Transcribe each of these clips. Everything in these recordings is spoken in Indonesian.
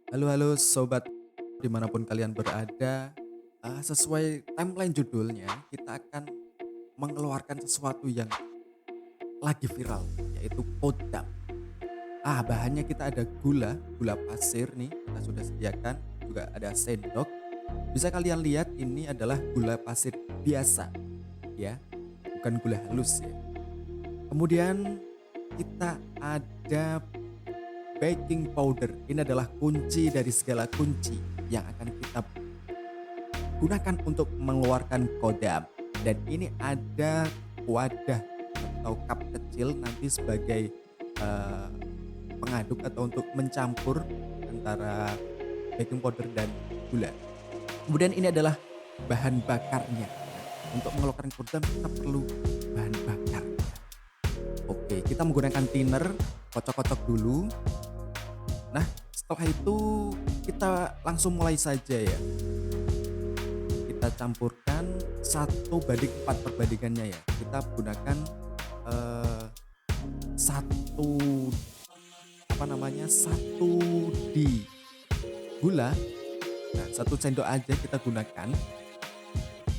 Halo halo sobat, dimanapun kalian berada, sesuai timeline judulnya kita akan mengeluarkan sesuatu yang lagi viral, yaitu kodam. Bahannya kita ada gula pasir nih kita sudah sediakan, juga ada sendok. Bisa kalian lihat ini adalah gula pasir biasa ya, bukan gula halus ya. Kemudian kita ada baking powder. Ini adalah kunci dari segala kunci yang akan kita gunakan untuk mengeluarkan kodam. Dan ini ada wadah atau cup kecil nanti sebagai eh, pengaduk atau untuk mencampur antara baking powder dan gula. Kemudian ini adalah bahan bakarnya. Nah, untuk mengeluarkan kodam kita perlu bahan bakar. Oke, kita menggunakan thinner, kocok-kocok dulu. Nah, setelah itu kita langsung mulai saja ya. Kita campurkan 1:4 perbandingannya ya. Kita gunakan eh, satu satu di gula. Nah, 1 sendok aja kita gunakan.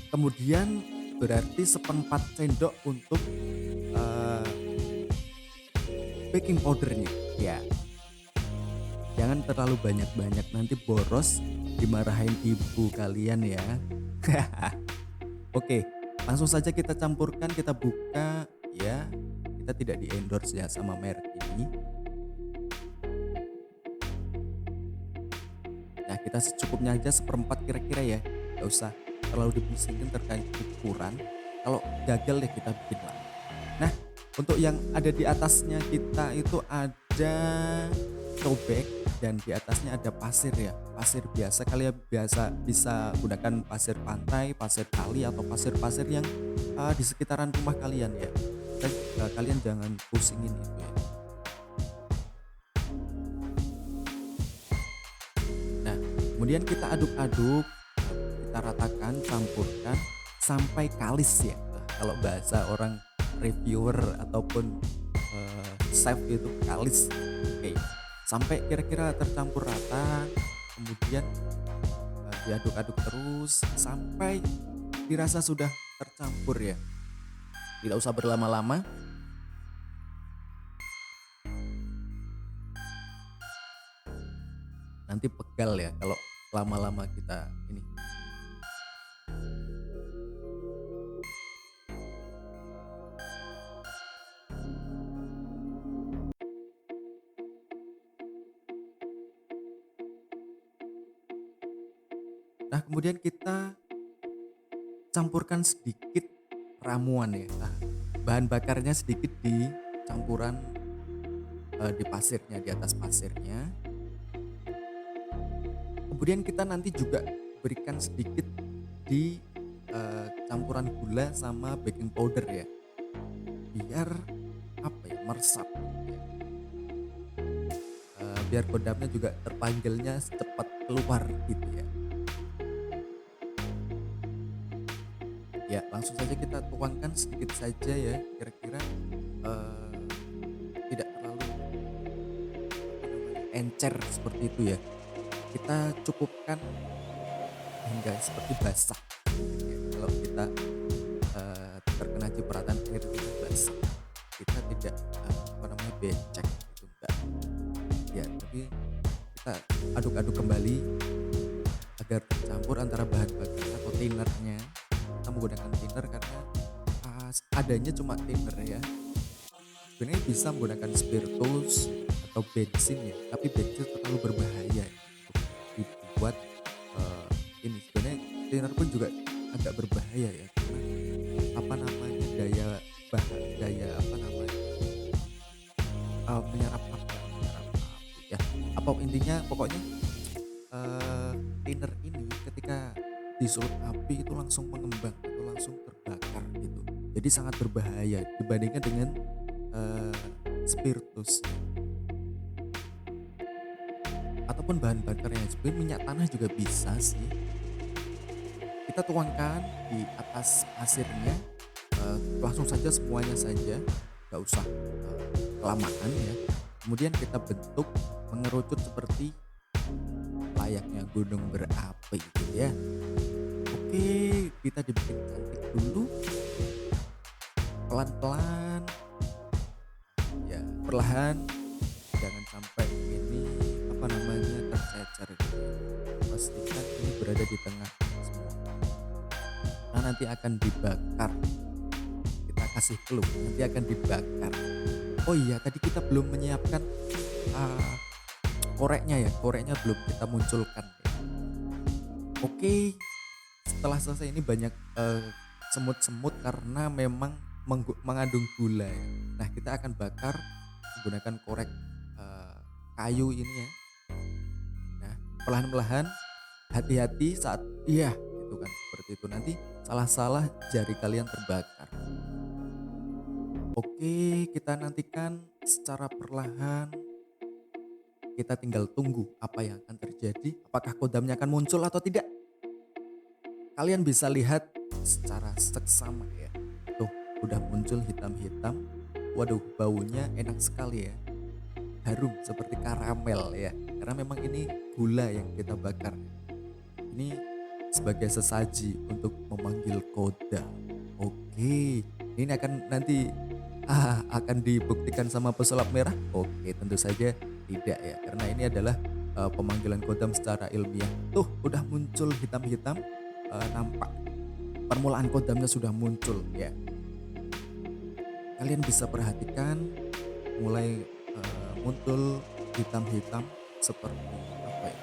Kemudian berarti seperempat sendok untuk eh, baking powdernya. Ya, jangan terlalu banyak-banyak nanti boros dimarahin ibu kalian ya. Oke, langsung saja kita campurkan, kita buka ya. Kita tidak di endorse ya sama merek ini. Nah, kita secukupnya aja seperempat kira-kira ya. Gak usah terlalu dipusingin terkait ukuran. Kalau gagal deh kita bikin lagi. Nah, untuk yang ada di atasnya kita itu ada cobek dan di atasnya ada pasir ya. Pasir biasa, kalian biasa bisa gunakan pasir pantai, pasir kali atau pasir-pasir yang di sekitaran rumah kalian ya. Dan kalian jangan pusingin itu ya. Nah, kemudian kita aduk-aduk, kita ratakan, campurkan sampai kalis ya. Kalau bahasa orang reviewer ataupun chef itu kalis. Oke. Sampai kira-kira tercampur rata, kemudian diaduk-aduk terus sampai dirasa sudah tercampur ya. Tidak usah berlama-lama. Nanti pegal ya kalau lama-lama kita ini. Nah, kemudian kita campurkan sedikit ramuan ya. Nah, bahan bakarnya sedikit di campuran di pasirnya, di atas pasirnya. Kemudian kita nanti juga berikan sedikit di campuran gula sama baking powder ya. Biar apa ya, meresap ya. Biar kodamnya juga terpanggilnya cepat keluar gitu ya. Ya, langsung saja kita tuangkan sedikit saja ya, kira-kira eh, tidak terlalu encer seperti itu ya. Kita cukupkan hingga seperti basah. Ya, kalau kita terkena cipratan air itu basah. Kita tidak becek gitu enggak. Ya, tapi kita aduk-aduk kembali agar tercampur antara bahan bakar atau thinnernya. Kita menggunakan thinner karena adanya cuma thinner ya. Sebenarnya bisa menggunakan spiritus atau bensin ya, tapi bensin terlalu berbahaya ya untuk dibuat ini. Sebenarnya thinner pun juga agak berbahaya ya karena daya menyerap api ya. Apa intinya pokoknya thinner ini ketika disulut api itu langsung mengembang atau langsung terbakar gitu. Jadi sangat berbahaya dibandingkan dengan spiritus ataupun bahan bakar yang sebenarnya minyak tanah juga bisa sih. Kita tuangkan di atas pasirnya, langsung saja semuanya saja, nggak usah kelamaan ya. Kemudian kita bentuk mengerucut seperti layaknya gunung berapi gitu ya. Oke, kita dibikin cantik dulu, pelan-pelan, ya perlahan, jangan sampai ini apa namanya tercecer gitu ya. Pastikan ini berada di tengah semua. Nah, nanti akan dibakar. Kita kasih clue, nanti akan dibakar. Oh iya, tadi kita belum menyiapkan ah, koreknya ya. Koreknya belum kita munculkan. Oke, setelah selesai ini banyak semut-semut karena memang mengandung gula ya. Nah, kita akan bakar menggunakan korek eh, kayu ini ya. Nah, perlahan-lahan, hati-hati saat iya itu kan seperti itu, nanti salah-salah jari kalian terbakar. Oke, kita nantikan secara perlahan. Kita tinggal tunggu apa yang akan terjadi. Apakah kodamnya akan muncul atau tidak? Kalian bisa lihat secara seksama ya. Tuh, udah muncul hitam-hitam. Waduh, baunya enak sekali ya. Harum seperti karamel ya. Karena memang ini gula yang kita bakar. Ini sebagai sesaji untuk memanggil kodam. Oke, ini akan nanti akan dibuktikan sama pesulap merah? Oke, tentu saja tidak ya. Karena ini adalah pemanggilan kodam secara ilmiah. Tuh, udah muncul hitam-hitam. Nampak permulaan kodamnya sudah muncul ya. Kalian bisa perhatikan mulai muncul hitam-hitam seperti apa ya?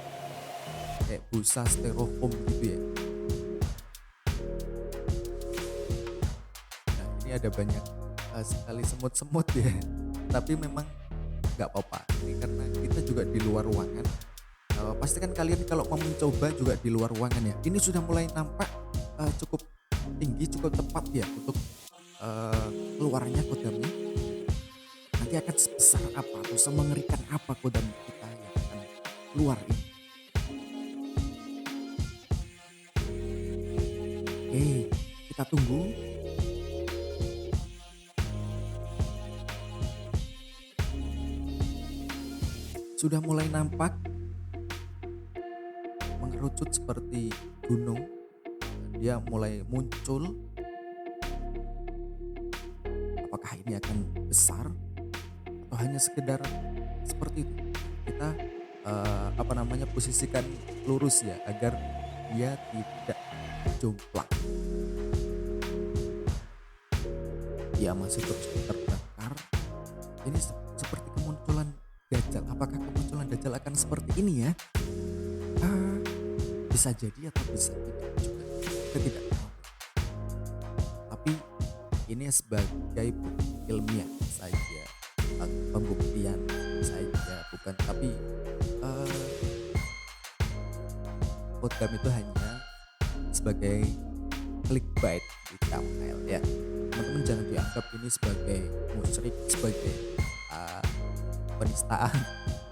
Kayak busa styrofoam gitu ya. Nah, ini ada banyak sekali semut-semut ya. Tapi memang nggak apa-apa. Ini karena kita juga di luar ruangan. Pastikan kalian kalau mau mencoba juga di luar ruangan ya. Ini sudah mulai nampak cukup tinggi, cukup tepat ya untuk keluarnya kodamnya. Nanti akan sebesar apa atau semengerikan apa kodam kita yang akan keluar ini. Oke, kita tunggu. Sudah mulai nampak mengerucut seperti gunung. Dia mulai muncul. Apakah ini akan besar atau hanya sekedar seperti itu? Kita posisikan lurus ya agar dia tidak jomplang. Dia masih terus terbakar. Ini seperti kemunculan Dajjal. Apakah kemunculan Dajjal akan seperti ini ya? Bisa jadi atau bisa tidak juga. Kita tidak tahu. Tapi ini sebagai bukti ilmiah saja, pembuktian saja, bukan. Tapi kodam itu hanya sebagai clickbait di thumbnail ya. Teman-teman jangan dianggap ini sebagai musyrik, sebagai penistaan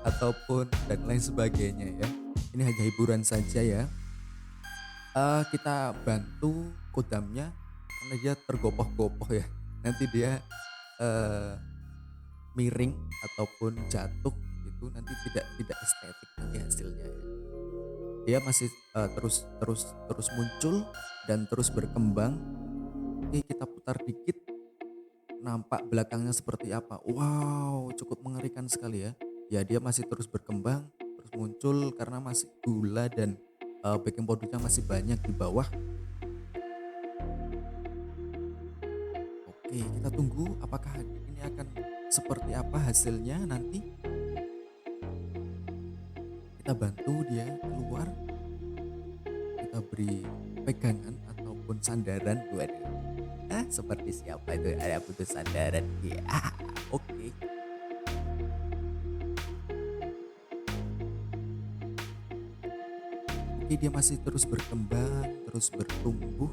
ataupun dan lain sebagainya ya. Ini hanya hiburan saja ya. Kita bantu kodamnya karena dia tergopoh-gopoh ya. Nanti dia miring ataupun jatuh itu nanti tidak estetik nanti hasilnya ya. Dia masih terus muncul dan terus berkembang. Oke, kita putar dikit. Nampak belakangnya seperti apa? Wow, cukup mengerikan sekali ya. Ya, dia masih terus berkembang, terus muncul karena masih gula dan baking powdernya masih banyak di bawah. Oke, kita tunggu apakah ini akan seperti apa hasilnya nanti. Kita bantu dia keluar. Kita beri pegangan ataupun sandaran. Waduh. Seperti siapa itu ada butuh sandaran ya. Oke. Oke, dia masih terus berkembang, terus bertumbuh.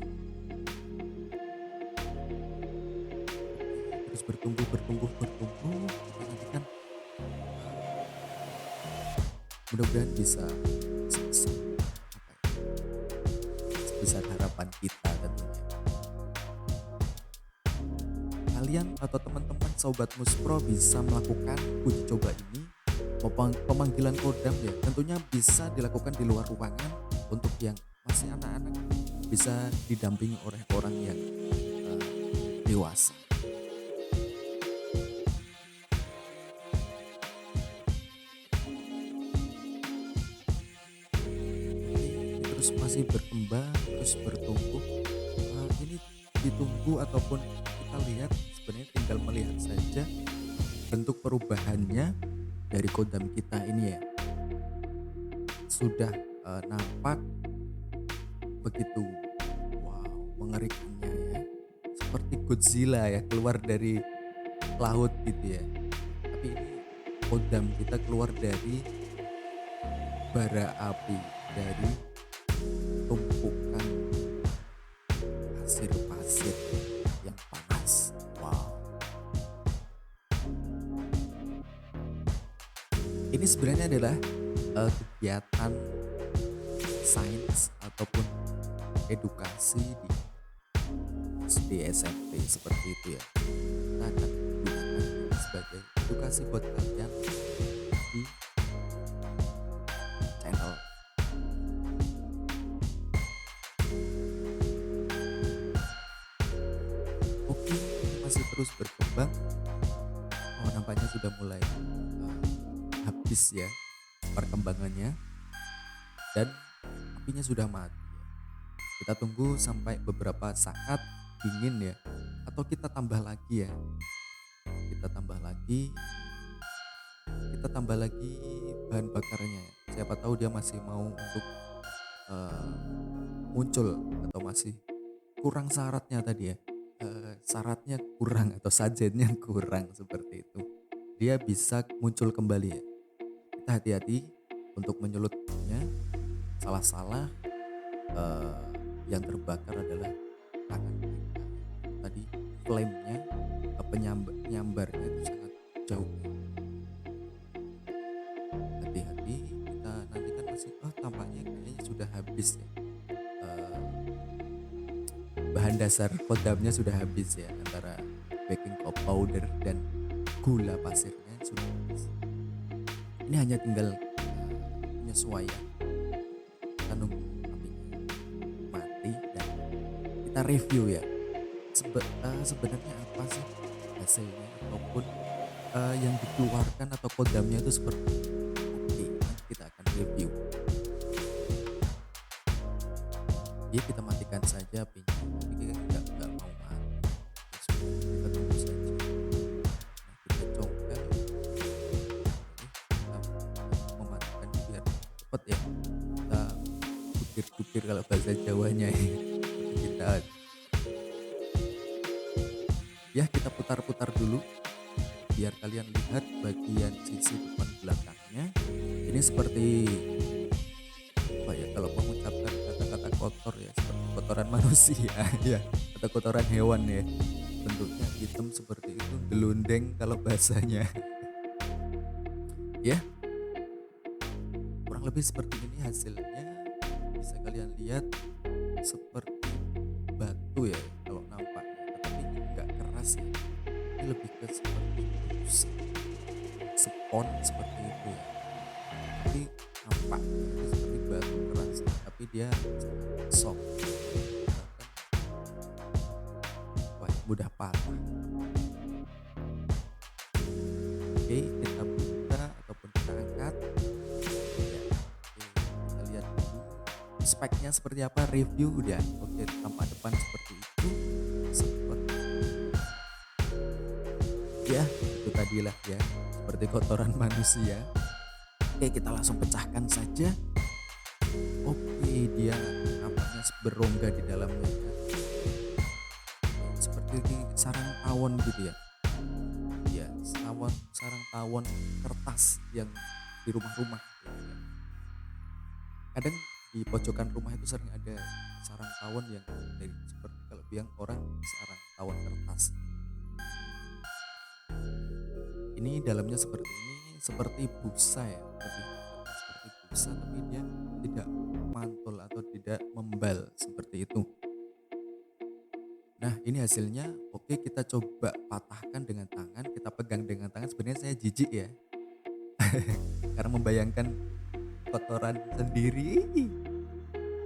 Terus bertumbuh. Kita nantikan mudah-mudahan bisa sebesar sebesar harapan kita tentunya. Kalian atau teman-teman sobat Muspro bisa melakukan uji coba ini Pemanggilan kodam ya tentunya bisa dilakukan di luar ruangan untuk yang masih anak-anak bisa didampingi oleh orang yang dewasa. Oke, terus masih berkembang, terus bertumbuh. Ini ditunggu ataupun kita lihat sebenarnya tinggal melihat saja bentuk perubahannya dari kodam kita ini ya. Sudah nampak begitu wow mengerikannya ya. Seperti Godzilla ya keluar dari laut gitu ya. Tapi ini kodam kita keluar dari bara api, dari tumpukan pasir-pasir yang panas. Wow. Ini sebenarnya adalah kegiatan sains ataupun edukasi di SD SMP seperti itu ya. Kita akan gunakan ini sebagai edukasi buat kalian di channel. Oke, ini masih terus berkembang. Oh, nampaknya sudah mulai habis ya perkembangannya dan apinya sudah mati. Kita tunggu sampai beberapa saat dingin ya, atau kita tambah lagi ya. Kita tambah lagi, kita tambah lagi bahan bakarnya. Siapa tahu dia masih mau untuk eh, muncul atau masih kurang syaratnya tadi ya. Syaratnya kurang atau sajennya kurang seperti itu. Dia bisa muncul kembali ya. Kita hati-hati untuk menyulutnya. Salah-salah eh, yang terbakar adalah tangan kita. Tadi flame-nya, penyambarnya itu sangat jauh. Hati-hati, kita nanti kan masih, oh tampaknya kayaknya sudah habis ya. Eh, Bahan dasar kodamnya sudah habis ya, antara baking powder dan gula pasirnya sudah habis. Ini hanya tinggal penyesuaian. Kita nunggu apinya mati dan kita review ya. Sebenarnya apa sih hasilnya ataupun yang dikeluarkan atau kodamnya itu seperti apa? Oke, nanti kita akan review. Ya kita matikan saja apinya, tapi kita nggak mau mati. Ya sudah, kita tunggu saja. Nah, kita congkel, kita mematikan biar cepat ya. Kita cukir-cukir kalau bahasa Jawanya ya. Kita putar-putar dulu biar kalian lihat bagian sisi depan belakangnya. Ini seperti apa ya kalau mengucapkan kata-kata kotor ya seperti kotoran manusia ya atau kotoran hewan ya. Bentuknya hitam seperti itu, delundeng kalau bahasanya. Ya, kurang lebih seperti ini hasilnya. Bisa kalian lihat seperti batu ya kalau nampaknya, tapi ini enggak keras ya. Ini lebih ke seperti busa, spon seperti itu ya. Tapi nampaknya itu seperti batu keras, tapi dia sangat soft. Bahkan mudah patah. Oke, kita buka ataupun kita angkat. Ya, oke, kita lihat dulu speknya seperti apa, review udah. Oke, tampak depan seperti itu. Seperti ya, itu tadilah ya, seperti kotoran manusia. Oke, kita langsung pecahkan saja. Oke, dia nampaknya berongga di dalamnya ya. Seperti sarang tawon gitu ya. Ya, sarang tawon kertas yang di rumah-rumah gitu ya. Kadang di pojokan rumah itu sering ada sarang tawon yang dari seperti kalau bilang orang sarang tawon kertas. Ini dalamnya seperti ini, seperti busa ya, lebih seperti busa tapi dia tidak mantul atau tidak membal seperti itu. Nah, ini hasilnya. Oke, kita coba patahkan dengan tangan, kita pegang dengan tangan. Sebenarnya saya jijik ya, karena membayangkan kotoran sendiri.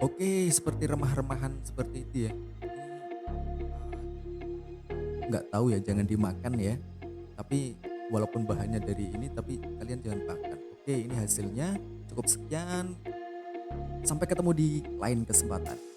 Oke, seperti remah-remahan seperti itu ya. Nggak tahu ya, jangan dimakan ya. Tapi walaupun bahannya dari ini, tapi kalian jangan makan. Oke, ini hasilnya cukup sekian. Sampai ketemu di lain kesempatan.